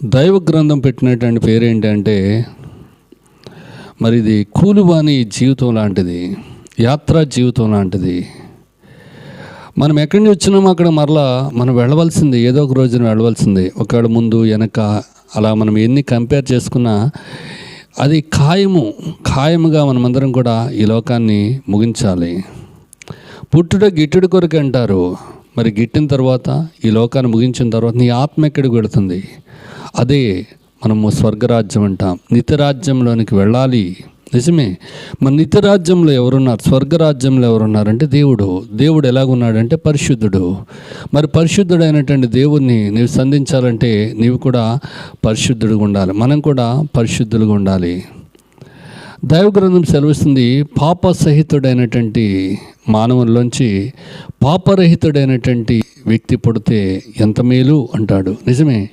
దైవ గ్రంథం పెట్టినటువంటి పేరేంటంటే మరి ఇది కూలివాని జీవితం లాంటిది, యాత్రా జీవితం లాంటిది. మనం ఎక్కడి నుంచి వచ్చినామో అక్కడ మరలా మనం వెళ్ళవలసింది, ఏదో ఒక రోజున వెళ్ళవలసింది. ఒకవేళ ముందు వెనక అలా మనం ఎన్ని కంపేర్ చేసుకున్నా అది ఖాయముగా మనమందరం కూడా ఈ లోకాన్ని ముగించాలి. పుట్టుట గిట్టుడు కొరకు అంటారు. మరి గిట్టిన తర్వాత ఈ లోకాన్ని ముగించిన తర్వాత నీ ఆత్మ ఎక్కడికి వెళుతుంది? అదే మనము స్వర్గరాజ్యం అంటాం. నిత్యరాజ్యంలోనికి వెళ్ళాలి. నిజమే. మన నిత్యరాజ్యంలో ఎవరున్నారు? స్వర్గరాజ్యంలో ఎవరున్నారంటే దేవుడు ఎలాగున్నాడంటే పరిశుద్ధుడు. మరి పరిశుద్ధుడైనటువంటి దేవుణ్ణి నీవు సంధించాలంటే నీవు కూడా పరిశుద్ధుడుగా ఉండాలి. మనం కూడా పరిశుద్ధులుగా ఉండాలి. దైవ గ్రంథం సెలవిస్తుంది, పాపసహితుడైనటువంటి మానవుల్లోంచి పాపరహితుడైనటువంటి వ్యక్తి పుడితే ఎంత మేలు అంటాడు. నిజమే.